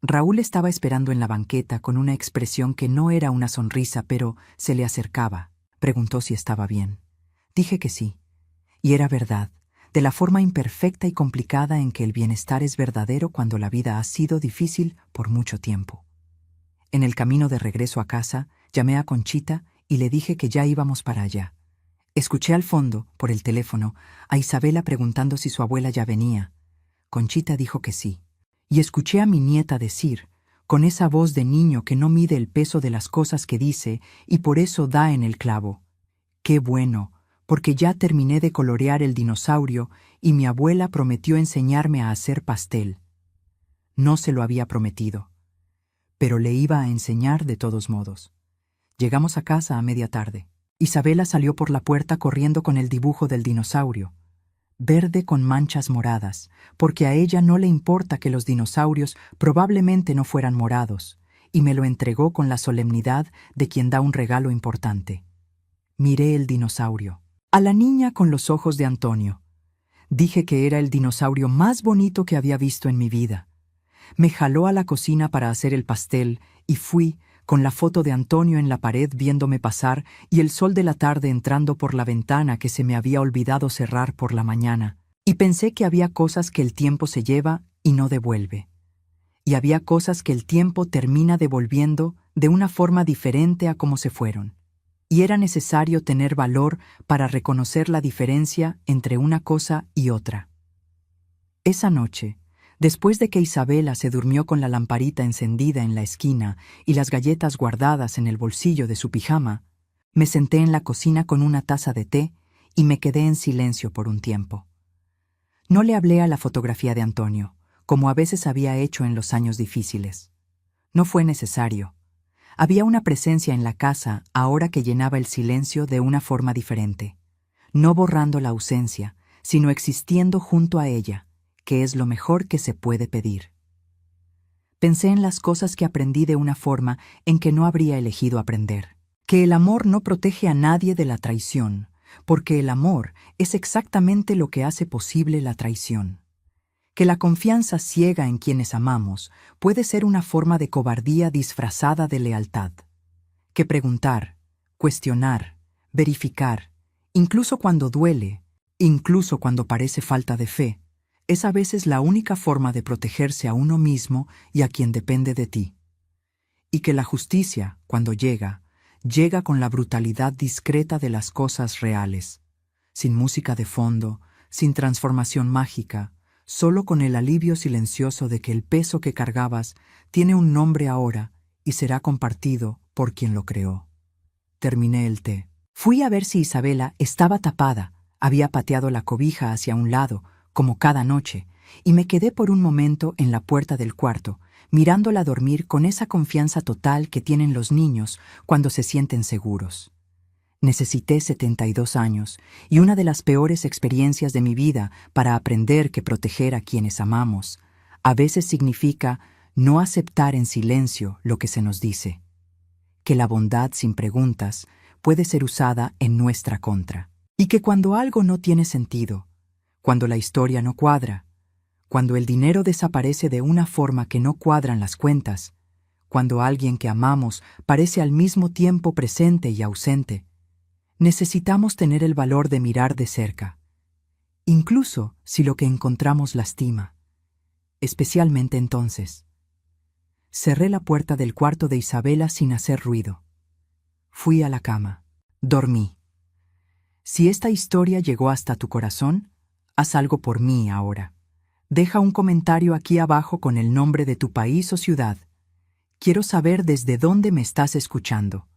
Raúl estaba esperando en la banqueta con una expresión que no era una sonrisa, pero se le acercaba. Preguntó si estaba bien. Dije que sí. Y era verdad, de la forma imperfecta y complicada en que el bienestar es verdadero cuando la vida ha sido difícil por mucho tiempo. En el camino de regreso a casa, llamé a Conchita y le dije que ya íbamos para allá. Escuché al fondo, por el teléfono, a Isabela preguntando si su abuela ya venía. Conchita dijo que sí. Y escuché a mi nieta decir, con esa voz de niño que no mide el peso de las cosas que dice y por eso da en el clavo: ¡qué bueno! Porque ya terminé de colorear el dinosaurio y mi abuela prometió enseñarme a hacer pastel. No se lo había prometido, pero le iba a enseñar de todos modos. Llegamos a casa a media tarde. Isabela salió por la puerta corriendo con el dibujo del dinosaurio, verde con manchas moradas, porque a ella no le importa que los dinosaurios probablemente no fueran morados, y me lo entregó con la solemnidad de quien da un regalo importante. Miré el dinosaurio. A la niña con los ojos de Antonio. Dije que era el dinosaurio más bonito que había visto en mi vida. Me jaló a la cocina para hacer el pastel y fui, con la foto de Antonio en la pared viéndome pasar y el sol de la tarde entrando por la ventana que se me había olvidado cerrar por la mañana, y pensé que había cosas que el tiempo se lleva y no devuelve. Y había cosas que el tiempo termina devolviendo de una forma diferente a como se fueron. Y era necesario tener valor para reconocer la diferencia entre una cosa y otra. Esa noche, después de que Isabela se durmió con la lamparita encendida en la esquina y las galletas guardadas en el bolsillo de su pijama, me senté en la cocina con una taza de té y me quedé en silencio por un tiempo. No le hablé a la fotografía de Antonio, como a veces había hecho en los años difíciles. No fue necesario. Había una presencia en la casa ahora que llenaba el silencio de una forma diferente, no borrando la ausencia, sino existiendo junto a ella, que es lo mejor que se puede pedir. Pensé en las cosas que aprendí de una forma en que no habría elegido aprender. Que el amor no protege a nadie de la traición, porque el amor es exactamente lo que hace posible la traición. Que la confianza ciega en quienes amamos puede ser una forma de cobardía disfrazada de lealtad. Que preguntar, cuestionar, verificar, incluso cuando duele, incluso cuando parece falta de fe, es a veces la única forma de protegerse a uno mismo y a quien depende de ti. Y que la justicia, cuando llega, llega con la brutalidad discreta de las cosas reales, sin música de fondo, sin transformación mágica, solo con el alivio silencioso de que el peso que cargabas tiene un nombre ahora y será compartido por quien lo creó. Terminé el té. Fui a ver si Isabela estaba tapada, había pateado la cobija hacia un lado, como cada noche, y me quedé por un momento en la puerta del cuarto, mirándola dormir con esa confianza total que tienen los niños cuando se sienten seguros. Necesité 72 años y una de las peores experiencias de mi vida para aprender que proteger a quienes amamos a veces significa no aceptar en silencio lo que se nos dice, que la bondad sin preguntas puede ser usada en nuestra contra, y que cuando algo no tiene sentido, cuando la historia no cuadra, cuando el dinero desaparece de una forma que no cuadran las cuentas, cuando alguien que amamos parece al mismo tiempo presente y ausente, necesitamos tener el valor de mirar de cerca, incluso si lo que encontramos lastima. Especialmente entonces. Cerré la puerta del cuarto de Isabela sin hacer ruido. Fui a la cama. Dormí. Si esta historia llegó hasta tu corazón, haz algo por mí ahora. Deja un comentario aquí abajo con el nombre de tu país o ciudad. Quiero saber desde dónde me estás escuchando.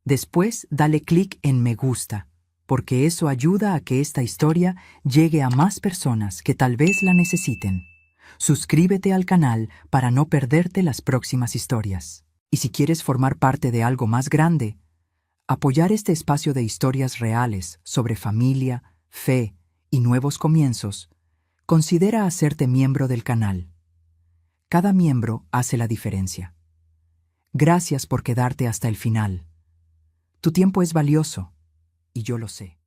Después, dale clic en me gusta, porque eso ayuda a que esta historia llegue a más personas que tal vez la necesiten. Suscríbete al canal para no perderte las próximas historias. Y si quieres formar parte de algo más grande, apoyar este espacio de historias reales sobre familia, fe y nuevos comienzos, considera hacerte miembro del canal. Cada miembro hace la diferencia. Gracias por quedarte hasta el final. Tu tiempo es valioso, y yo lo sé.